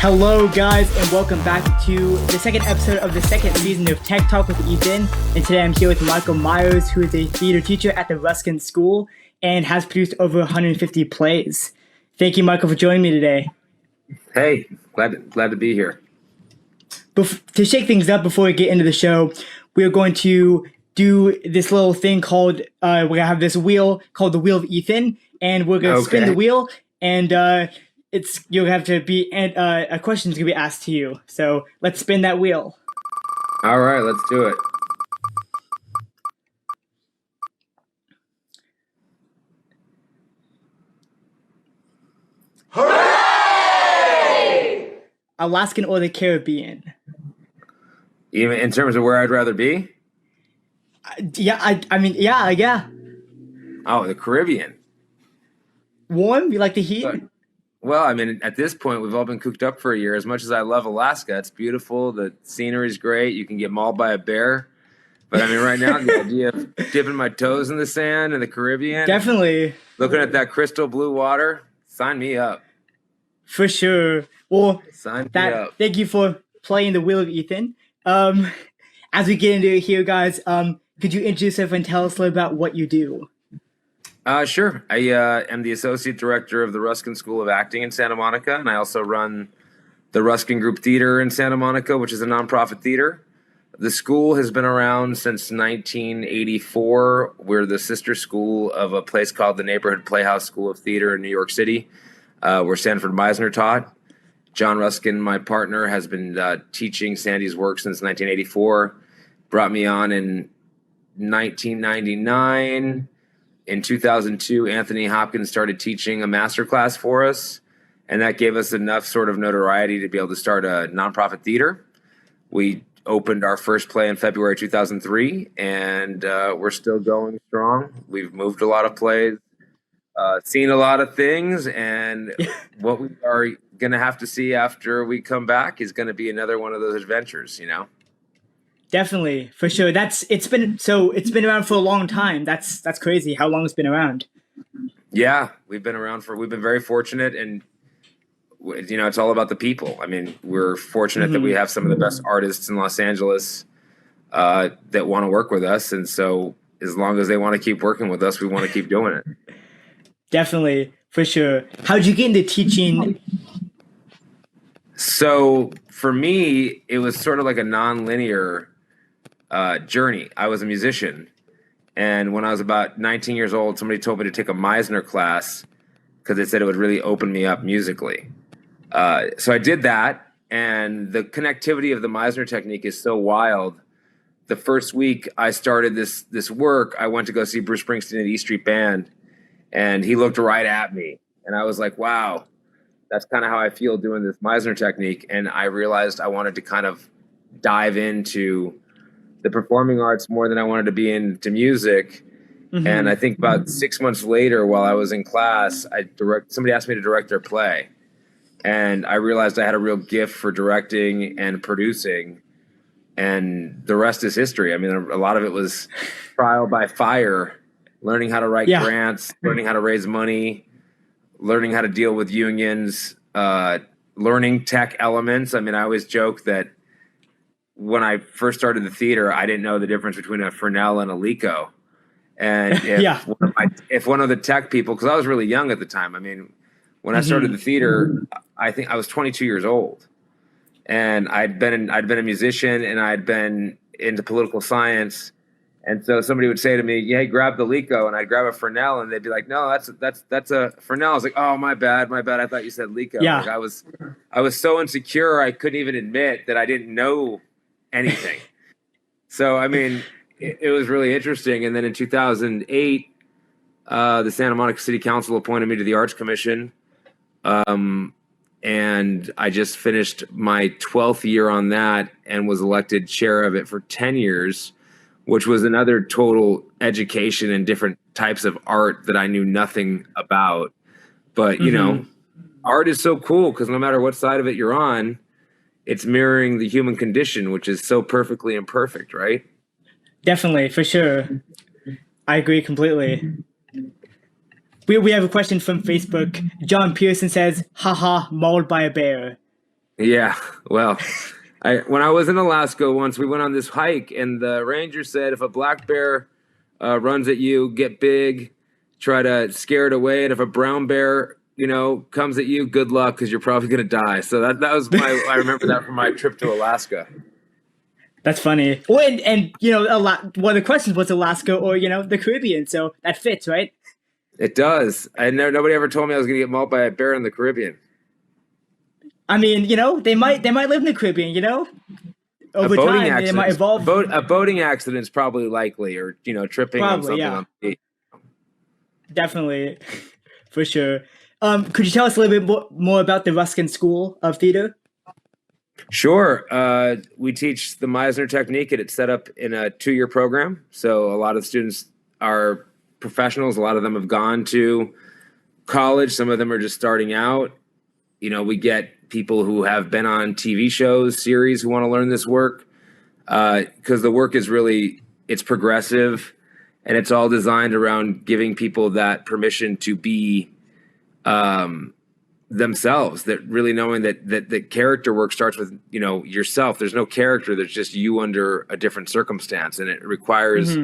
Hello, guys, and welcome back to the second episode of the second season of Tech Talk with Ethan. And today I'm here with Michael Myers, who is a theater teacher at the Ruskin School and has produced over 150 plays. Thank you, Michael, for joining me today. Hey, glad to be here. To shake things up before we get into the show, we're going to do this little thing called, we're going to have this wheel called the Wheel of Ethan, and we're going to spin the wheel, and you'll have to be, and a question's going to be asked to you. So let's spin that wheel. All right, let's do it. Hooray! Alaskan or the Caribbean? Even in terms of where I'd rather be? Yeah. Oh, the Caribbean. Warm? You like the heat? Well, I mean, at this point, we've all been cooped up for a year. As much as I love Alaska, it's beautiful. The scenery is great. You can get mauled by a bear. But I mean, right now, the idea of dipping my toes in the sand in the Caribbean. Definitely. Looking at that crystal blue water, sign me up. For sure. Well, sign me up. Thank you for playing the Wheel of Ethan. As we get into it here, guys, could you introduce yourself and tell us a little about what you do? Sure. I am the associate director of the Ruskin School of Acting in Santa Monica, and I also run the Ruskin Group Theater in Santa Monica, which is a nonprofit theater. The school has been around since 1984. We're the sister school of a place called the Neighborhood Playhouse School of Theater in New York City, where Sanford Meisner taught. John Ruskin, my partner, has been teaching Sandy's work since 1984. Brought me on in 1999. In 2002, Anthony Hopkins started teaching a master class for us, and that gave us enough sort of notoriety to be able to start a nonprofit theater. We opened our first play in February 2003, and we're still going strong. We've moved a lot of plays, seen a lot of things, and what we are going to have to see after we come back is going to be another one of those adventures, you know? Definitely, for sure. It's been around for a long time. That's crazy how long it's been around. Yeah, we've been very fortunate, and you know, it's all about the people. I mean, we're fortunate that we have some of the best artists in Los Angeles that want to work with us, and so as long as they want to keep working with us, we want to keep doing it. Definitely, for sure. How'd you get into teaching? So for me, it was sort of like a non-linear journey. I was a musician, and when I was about 19 years old, somebody told me to take a Meisner class because they said it would really open me up musically. So I did that, and the connectivity of the Meisner technique is so wild. The first week I started this work, I went to go see Bruce Springsteen at E Street Band, and he looked right at me, and I was like, wow, that's kind of how I feel doing this Meisner technique. And I realized I wanted to kind of dive into the performing arts more than I wanted to be into music. Mm-hmm. And I think about 6 months later, while I was in class, somebody asked me to direct their play. And I realized I had a real gift for directing and producing. And the rest is history. I mean, a lot of it was trial by fire, learning how to write grants, learning how to raise money, learning how to deal with unions, learning tech elements. I mean, I always joke that when I first started the theater, I didn't know the difference between a Fresnel and a Leica. And if one of the tech people, because I was really young at the time, I mean, when I started the theater, I think I was 22 years old, and I'd been a musician, and I'd been into political science. And so somebody would say to me, "Hey, grab the Leica," and I'd grab a Fresnel, and they'd be like, "No, that's a Fresnel." I was like, "Oh, my bad. I thought you said Leica." Yeah. Like I was so insecure I couldn't even admit that I didn't know anything. So I mean, it was really interesting. And then in 2008, the Santa Monica City Council appointed me to the Arts Commission, and I just finished my 12th year on that and was elected chair of it for 10 years. Which was another total education in different types of art that I knew nothing about. But, you know, art is so cool because no matter what side of it you're on, it's mirroring the human condition, which is so perfectly imperfect, right? Definitely, for sure. I agree completely. We have a question from Facebook. John Pearson says, haha, mauled by a bear. Yeah, well, when I was in Alaska once, we went on this hike, and the ranger said, if a black bear runs at you, get big, try to scare it away, and if a brown bear, comes at you, good luck because you're probably gonna die. So that was I remember that from my trip to Alaska. That's funny. Well, and a lot. One of the questions was Alaska or the Caribbean, so that fits, right? It does. Nobody ever told me I was gonna get mauled by a bear in the Caribbean. I mean, they might live in the Caribbean, over time they might evolve. A boating accident is probably likely, or tripping on something on the beach. Definitely, for sure. Could you tell us a little bit more about the Ruskin School of Theater? Sure. We teach the Meisner technique, and it's set up in a 2-year program. So a lot of students are professionals. A lot of them have gone to college. Some of them are just starting out. We get people who have been on TV shows, series, who want to learn this work, because the work is it's progressive, and it's all designed around giving people that permission to be themselves, that really knowing that character work starts with yourself. There's no character, there's just you under a different circumstance, and it requires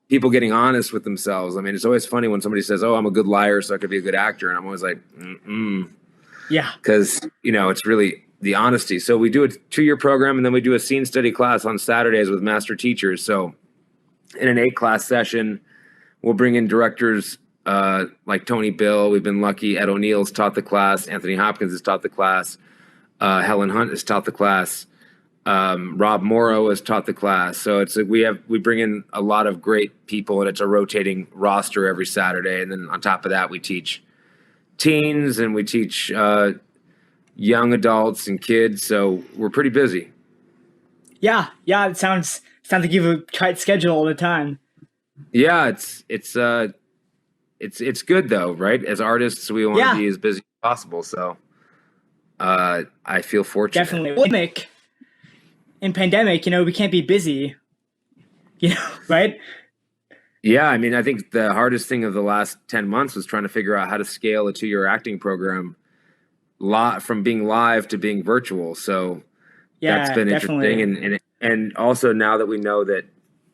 people getting honest with themselves. I mean, it's always funny when somebody says, oh, I'm a good liar so I could be a good actor, and I'm always like, yeah, because it's really the honesty. So we do a 2-year program, and then we do a scene study class on Saturdays with master teachers. So in an 8-class session, we'll bring in directors like Tony Bill. We've been lucky. Ed O'Neill's taught the class. Anthony Hopkins has taught the class. Helen Hunt has taught the class. Rob Morrow has taught the class. So we bring in a lot of great people, and it's a rotating roster every Saturday. And then on top of that, we teach teens, and we teach young adults and kids. So we're pretty busy. Yeah. It sounds like you have a tight schedule all the time. Yeah, it's good though, right? As artists, we want to be as busy as possible. So I feel fortunate. Definitely. In pandemic, we can't be busy, right? Yeah, I mean, I think the hardest thing of the last 10 months was trying to figure out how to scale a 2-year acting program from being live to being virtual. So that's been interesting. And also now that we know that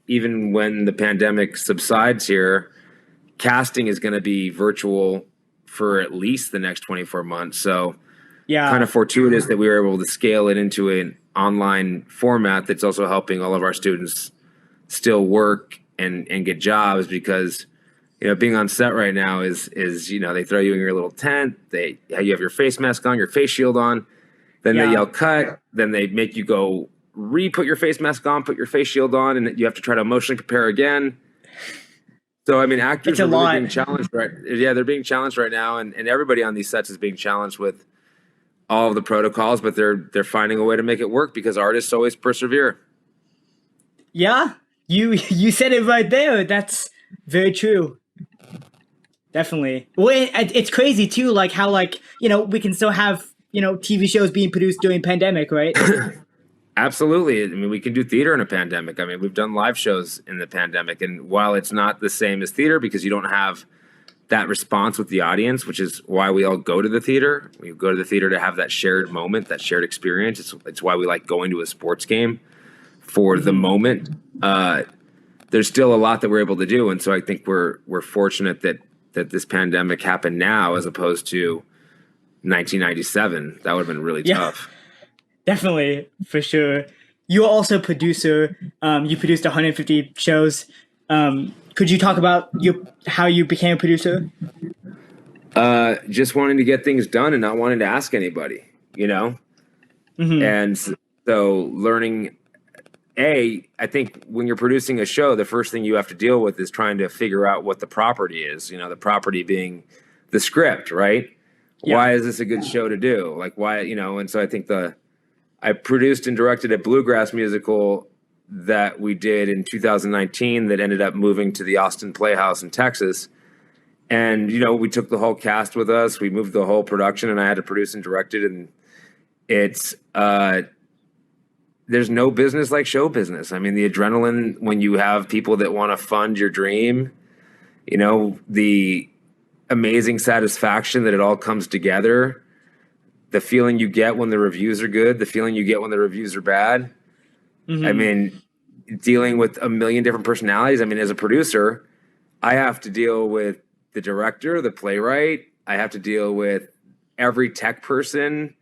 even when the pandemic subsides here, casting is going to be virtual for at least the next 24 months. So kind of fortuitous that we were able to scale it into an online format that's also helping all of our students still work and get jobs, because being on set right now is they throw you in your little tent, you have your face mask on, your face shield on, then they yell cut, then they make you go put your face mask on, put your face shield on, and you have to try to emotionally prepare again. So I mean, actors are really being challenged, right? Yeah, they're being challenged right now, and everybody on these sets is being challenged with all of the protocols, but they're finding a way to make it work, because artists always persevere. Yeah, you said it right there. That's very true. Definitely. Well, it's crazy too, like how we can still have TV shows being produced during pandemic, right? Absolutely. I mean, we can do theater in a pandemic. I mean, we've done live shows in the pandemic, and while it's not the same as theater because you don't have that response with the audience, which is why we all go to the theater. We go to the theater to have that shared moment, that shared experience. It's why we like going to a sports game for the moment. There's still a lot that we're able to do, and so I think we're fortunate that this pandemic happened now as opposed to 1997. That would have been really tough. Definitely, for sure. You're also a producer. You produced 150 shows. Could you talk about how you became a producer? Just wanting to get things done and not wanting to ask anybody, And so learning, I think when you're producing a show, the first thing you have to deal with is trying to figure out what the property is, the property being the script, right? Yeah. Why is this a good show to do? Like why, and so I think I produced and directed a bluegrass musical that we did in 2019 that ended up moving to the Austin Playhouse in Texas. And, we took the whole cast with us. We moved the whole production, and I had to produce and direct it. And it's there's no business like show business. I mean, the adrenaline when you have people that want to fund your dream, the amazing satisfaction that it all comes together. the feeling you get when the reviews are good, the feeling you get when the reviews are bad. Mm-hmm. I mean, dealing with a million different personalities. I mean, as a producer, I have to deal with the director, the playwright. I have to deal with every tech person,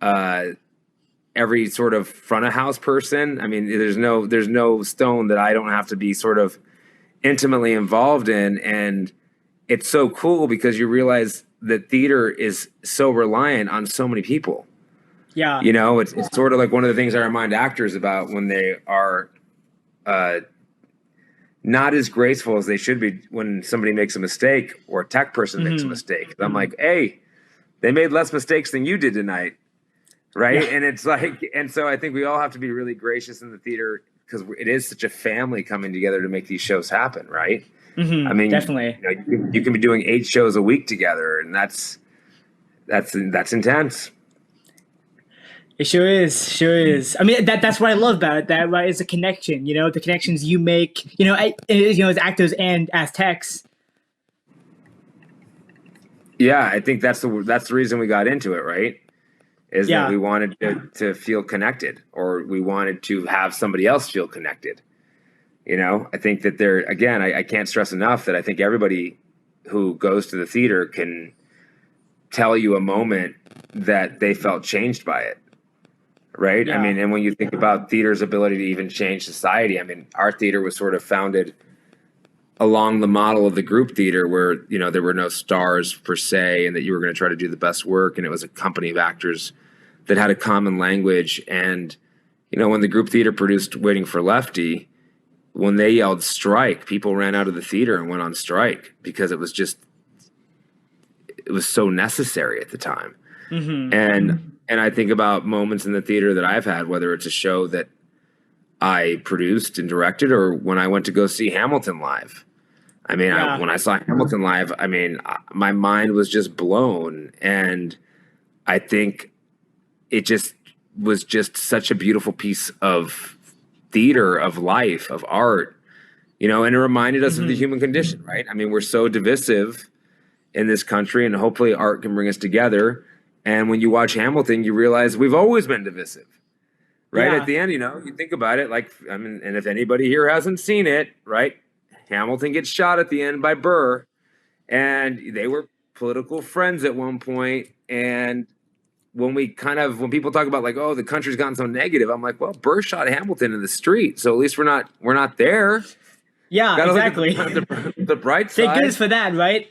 every sort of front of house person. I mean, there's no stone that I don't have to be sort of intimately involved in. And it's so cool because you realize that theater is so reliant on so many people. Yeah. You know, it's sort of like one of the things I remind actors about when they are not as graceful as they should be when somebody makes a mistake or a tech person makes a mistake. I'm like, hey, they made less mistakes than you did tonight. Right. Yeah. And it's like, and so I think we all have to be really gracious in the theater because it is such a family coming together to make these shows happen. Right. Mm-hmm. I mean, definitely. You can be doing 8 shows a week together, and that's intense. It sure is. Sure is. I mean, that's what I love about it. That right is a connection. You know, the connections you make. You know, as actors and as techs. Yeah, I think that's the reason we got into it, right? Is that we wanted to feel connected, or we wanted to have somebody else feel connected. You know, I think that I can't stress enough that I think everybody who goes to the theater can tell you a moment that they felt changed by it. Right. Yeah. I mean, and when you think about theater's ability to even change society, I mean, our theater was sort of founded along the model of the group theater where, you know, there were no stars per se and that you were going to try to do the best work. And it was a company of actors that had a common language. And, you know, when the group theater produced Waiting for Lefty, when they yelled strike, people ran out of the theater and went on strike because it was so necessary at the time. Mm-hmm. And I think about moments in the theater that I've had, whether it's a show that I produced and directed or when I went to go see Hamilton live. I mean, when I saw Hamilton live, I mean, my mind was just blown. And I think it just was just such a beautiful piece of theater, of life, of art, you know, and it reminded us of the human condition, right? I mean, we're so divisive in this country, and hopefully art can bring us together. And when you watch Hamilton, you realize we've always been divisive, right? Yeah. At the end, you know, you think about it, like, I mean, and if anybody here hasn't seen it, right? Hamilton gets shot at the end by Burr, and they were political friends at one point. And when people talk about like, oh, the country's gotten so negative, I'm like, well, Burr shot Hamilton in the street, so at least we're not there. Yeah, exactly. The bright side. Thank goodness for that, right?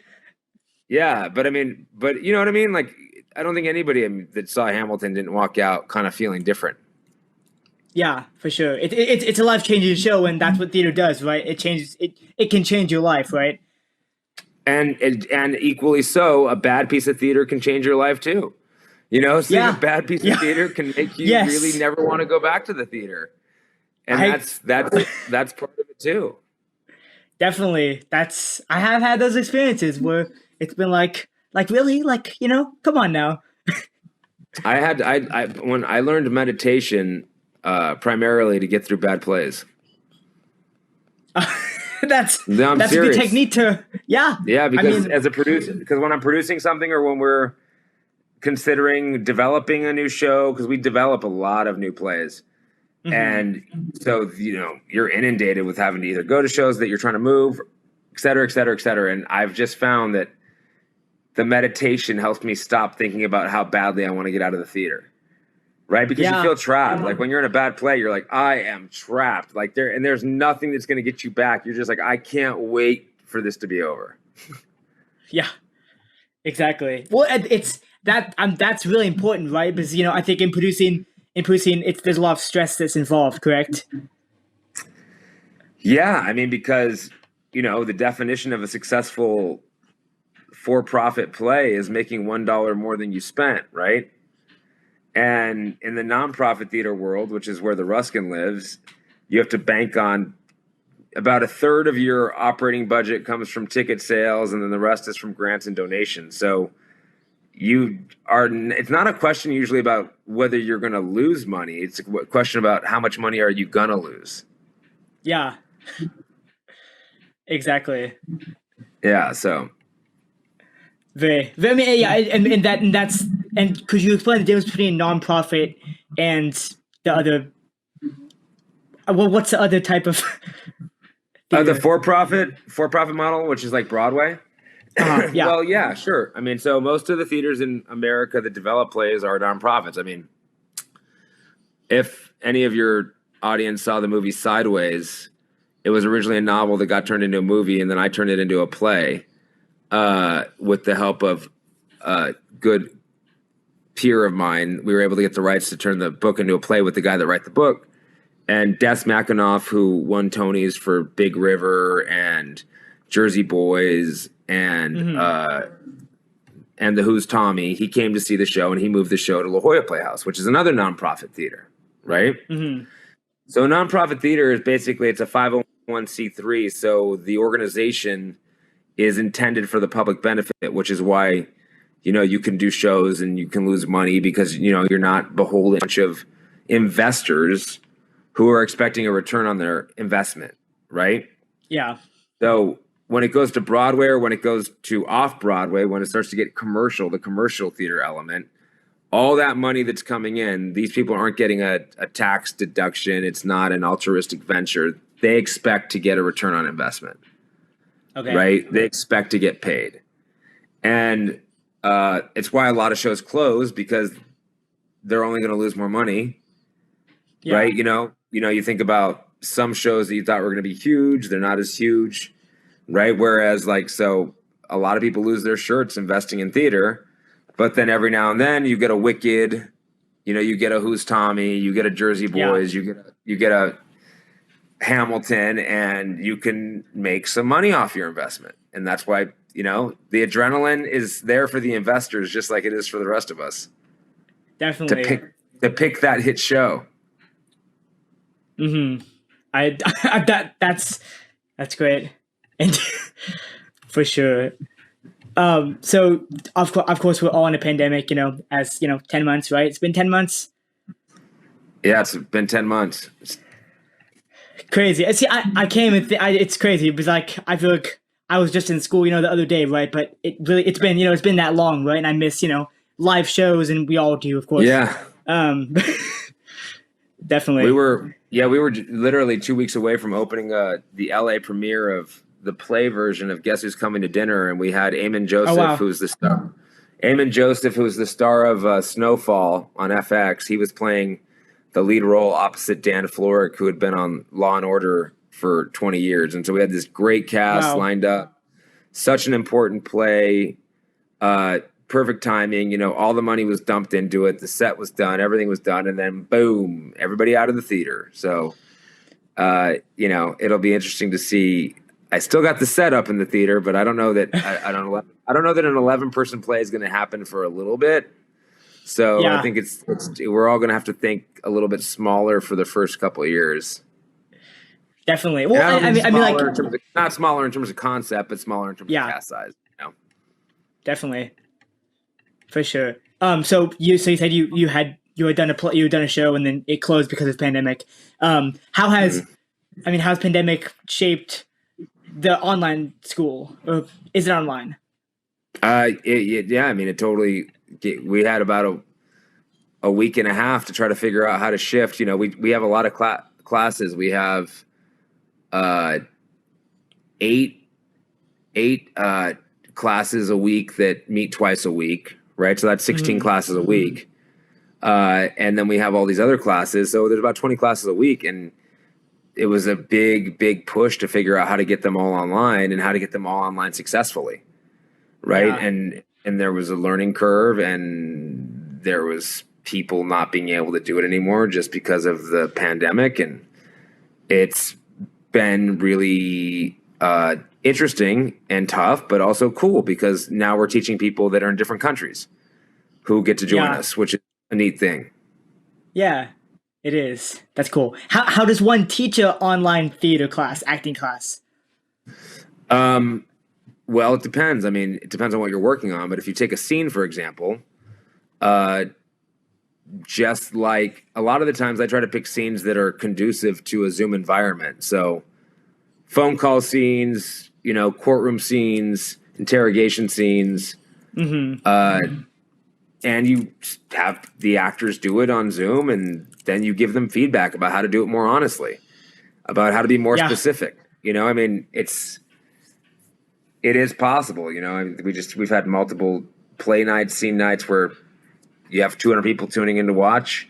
Yeah, but you know what I mean? Like, I don't think anybody that saw Hamilton didn't walk out kind of feeling different. Yeah, for sure. It's a life-changing show, and that's what theater does, right? It changes. It can change your life, right? And equally so, a bad piece of theater can change your life too. You know, seeing a bad piece of theater can make you really never want to go back to the theater, and that's part of it too. Definitely, I have had those experiences where it's been like really, like, you know, come on now. When I learned meditation primarily to get through bad plays. That's a good technique to because as a producer, because when I'm producing something or when we're considering developing a new show, because we develop a lot of new plays. And so, you know, you're inundated with having to either go to shows that you're trying to move, et cetera, et cetera, et cetera. And I've just found that the meditation helps me stop thinking about how badly I want to get out of the theater. Right? Because you feel trapped. Like when you're in a bad play, you're like, I am trapped. Like there's nothing that's going to get you back. You're just like, I can't wait for this to be over. Yeah, exactly. Well, that's really important, right? Because, you know, I think in producing, there's a lot of stress that's involved, correct? Yeah, I mean, because, you know, the definition of a successful for-profit play is making $1 more than you spent, right? And in the nonprofit theater world, which is where the Ruskin lives, you have to bank on about a third of your operating budget comes from ticket sales, and then the rest is from grants and donations. So it's not a question usually about whether you're going to lose money. It's a question about how much money are you going to lose. Yeah, exactly. Yeah. So very, I mean, yeah, and and could you explain the difference between nonprofit and the other? Well, what's the other type of? The for-profit model, which is like Broadway. Yeah. Well, yeah, sure. I mean, so most of the theaters in America that develop plays are nonprofits. I mean, if any of your audience saw the movie Sideways, it was originally a novel that got turned into a movie, and then I turned it into a play with the help of a good peer of mine. We were able to get the rights to turn the book into a play with the guy that wrote the book. And Des McAnuff, who won Tonys for Big River and Jersey Boys and The Who's Tommy, he came to see the show, and he moved the show to La Jolla Playhouse, which is another nonprofit theater, right? Mm-hmm. So a nonprofit theater is basically, it's a 501c3, so the organization is intended for the public benefit, which is why, you can do shows and you can lose money because, you're not beholden to a bunch of investors who are expecting a return on their investment, right? Yeah. So when it goes to Broadway or when it goes to off-Broadway, when it starts to get commercial, the commercial theater element, all that money that's coming in, these people aren't getting a tax deduction. It's not an altruistic venture. They expect to get a return on investment, right? They expect to get paid. And it's why a lot of shows close, because they're only going to lose more money, right? You think about some shows that you thought were going to be huge. They're not as huge, right? Whereas so a lot of people lose their shirts investing in theater, but then every now and then you get a Wicked, you get a Who's Tommy, you get a Jersey Boys, you get a Hamilton, and you can make some money off your investment. And that's why, the adrenaline is there for the investors, just like it is for the rest of us. Definitely. To pick that hit show. Mm-hmm. That's great. And for sure. So of course we're all in a pandemic, 10 months, right? It's been 10 months. Yeah, it's been 10 months. It's crazy. See, I can't even it's crazy because I feel like I was just in school, the other day, right? But it's been, it's been that long, right? And I miss, live shows, and we all do, of course. Yeah. Definitely. We were literally 2 weeks away from opening the LA premiere of the play version of Guess Who's Coming to Dinner, and we had Eamon Joseph, who's the star. Eamon Joseph, who's the star of Snowfall on FX. He was playing the lead role opposite Dan Florek, who had been on Law and Order for 20 years. And so we had this great cast lined up. Such an important play. Perfect timing. All the money was dumped into it. The set was done. Everything was done. And then boom, everybody out of the theater. So, it'll be interesting to see. I still got the set up in the theater, but I don't know that I don't know that an 11-person play is going to happen for a little bit. So I think we're all going to have to think a little bit smaller for the first couple of years. Definitely. Well, I mean, not smaller in terms of concept, but smaller in terms of cast size. Definitely, for sure. So you said you had done a show and then it closed because of the pandemic. How has pandemic shaped the online school? Or is it online? It totally. We had about a week and a half to try to figure out how to shift. We have a lot of classes. We have eight classes a week that meet twice a week, right? So that's 16 classes a week. And then we have all these other classes. So there's about 20 classes a week. And it was a big, big push to figure out how to get them all online and how to get them all online successfully, right? Yeah. And there was a learning curve, and there was people not being able to do it anymore just because of the pandemic. And it's been really interesting and tough, but also cool, because now we're teaching people that are in different countries who get to join us, which is a neat thing. Yeah, it is. That's cool. How does one teach an online theater class, acting class? Well, it depends. I mean, it depends on what you're working on. But if you take a scene, for example, just like a lot of the times I try to pick scenes that are conducive to a Zoom environment. So phone call scenes, courtroom scenes, interrogation scenes, and you have the actors do it on Zoom, and then you give them feedback about how to do it more honestly, about how to be more specific. I mean, it is possible. I mean, we've had multiple play nights, scene nights where you have 200 people tuning in to watch.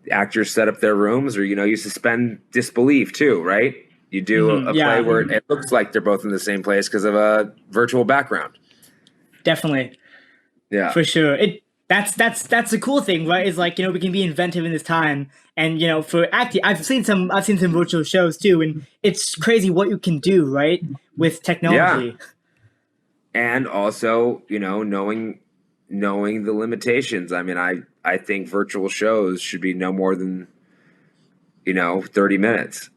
The actors set up their rooms, or you suspend disbelief too, right? You do a play where it looks like they're both in the same place because of a virtual background. Definitely. Yeah, for sure. That's the cool thing, right? Is like, we can be inventive in this time, and for acting, I've seen some virtual shows too, and it's crazy what you can do, right, with technology. Yeah. And also, knowing the limitations. I mean, I think virtual shows should be no more than 30 minutes.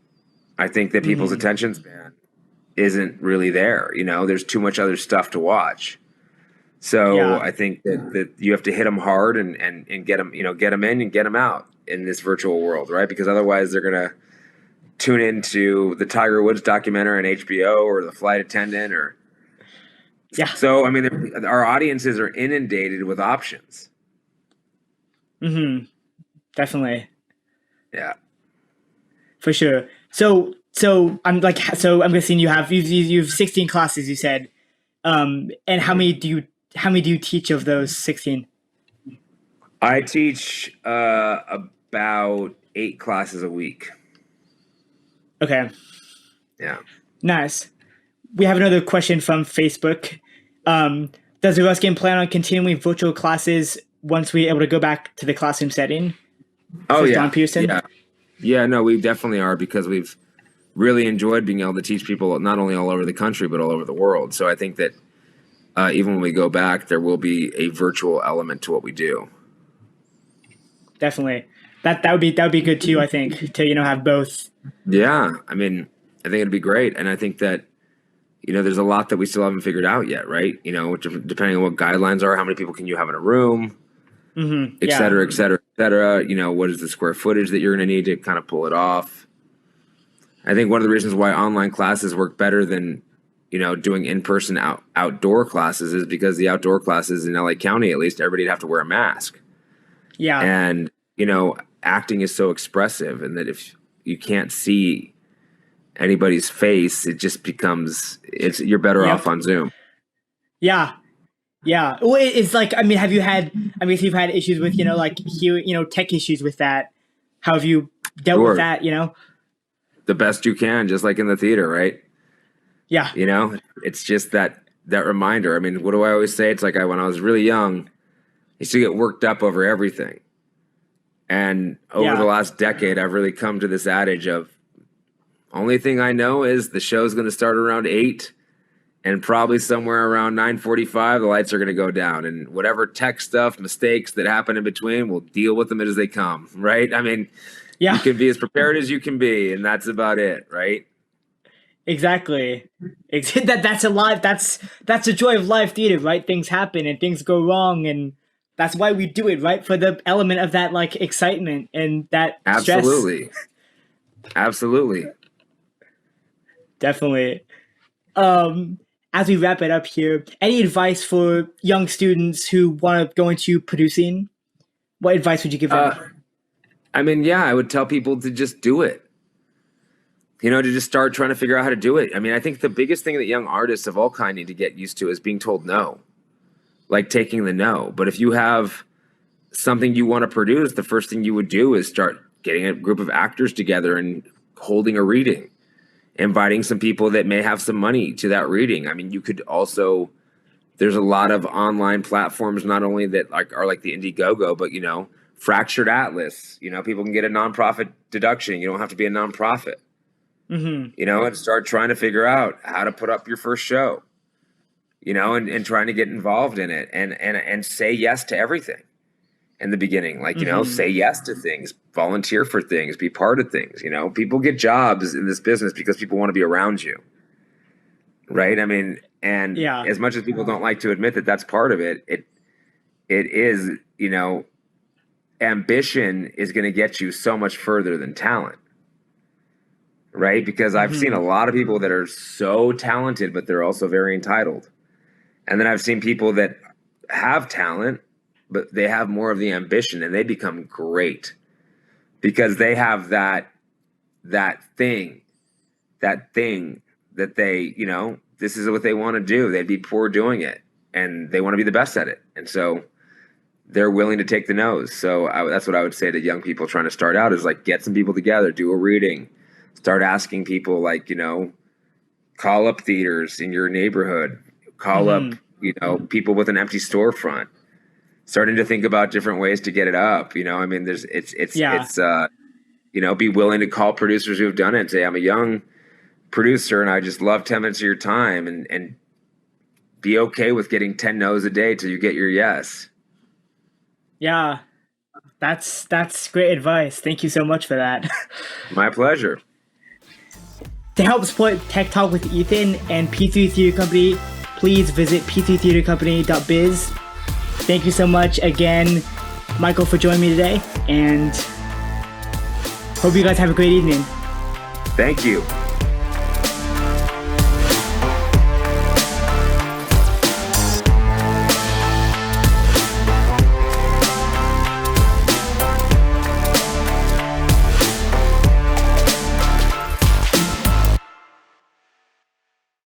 I think that people's attention span isn't really there. There's too much other stuff to watch. So I think that you have to hit them hard and get them, get them in and get them out in this virtual world, right? Because otherwise they're going to tune into the Tiger Woods documentary on HBO or the flight attendant So, I mean, our audiences are inundated with options. Definitely. Yeah. For sure. So I'm guessing you've 16 classes, you said. And how many do you teach of those 16? I teach about 8 classes a week. Okay. Yeah. Nice. We have another question from Facebook. Does the Ruskin plan on continuing virtual classes once we're able to go back to the classroom setting? Oh, yeah. Don Pearson? Yeah, no, we definitely are, because we've really enjoyed being able to teach people not only all over the country, but all over the world. So I think that even when we go back, there will be a virtual element to what we do. Definitely. That would be good too, I think, to have both. Yeah, I mean, I think it'd be great, and I think that there's a lot that we still haven't figured out yet, right? Depending on what guidelines are, how many people can you have in a room, et cetera, et cetera, et cetera. What is the square footage that you're going to need to kind of pull it off? I think one of the reasons why online classes work better than doing in-person outdoor classes is because the outdoor classes in LA County, at least, everybody'd have to wear a mask. Yeah. And acting is so expressive, and that if you can't see anybody's face, it just becomes you're better off on Zoom. Yeah. Well, it's like, I mean, if you've had issues with tech issues with that, how have you dealt with that? The best you can, just like in the theater, right? Yeah. It's just that reminder. I mean, what do I always say? It's like when I was really young, I used to get worked up over everything. And over the last decade, I've really come to this adage of, only thing I know is the show's going to start around 8, and probably somewhere around 9:45, the lights are going to go down, and whatever tech stuff, mistakes that happen in between, we'll deal with them as they come, right? I mean, you can be as prepared as you can be, and that's about it, right? Exactly. That's a life. That's the joy of live theater, right? Things happen and things go wrong, and that's why we do it, right? For the element of that excitement and that stress. Absolutely. Definitely. As we wrap it up here, any advice for young students who want to go into producing? What advice would you give them? I mean, I would tell people to just do it. To just start trying to figure out how to do it. I mean, I think the biggest thing that young artists of all kind need to get used to is being told no, like taking the no. But if you have something you want to produce, the first thing you would do is start getting a group of actors together and holding a reading, inviting some people that may have some money to that reading. I mean, you could also, there's a lot of online platforms, not only that are like the Indiegogo, but Fractured Atlas. People can get a nonprofit deduction. You don't have to be a nonprofit. And start trying to figure out how to put up your first show. And trying to get involved in it and say yes to everything in the beginning. Say yes to things, volunteer for things, be part of things. People get jobs in this business because people want to be around you. Right. I mean, and as much as people don't like to admit that that's part of it, it is, ambition is going to get you so much further than talent. Right. Because I've seen a lot of people that are so talented, but they're also very entitled. And then I've seen people that have talent, but they have more of the ambition, and they become great because they have that thing that they, this is what they want to do. They'd be poor doing it, and they want to be the best at it. And so they're willing to take the nose. So that's what I would say to young people trying to start out is like, get some people together, do a reading, start asking people, like, call up theaters in your neighborhood, call up, people with an empty storefront, starting to think about different ways to get it up. I mean, be willing to call producers who have done it and say, I'm a young producer and I just love 10 minutes of your time, and be okay with getting 10 no's a day till you get your yes. Yeah, that's great advice. Thank you so much for that. My pleasure. To help support Tech Talk with Ethan and P3 Theater Company, please visit p3theatercompany.biz. Thank you so much again, Michael, for joining me today, and hope you guys have a great evening. Thank you.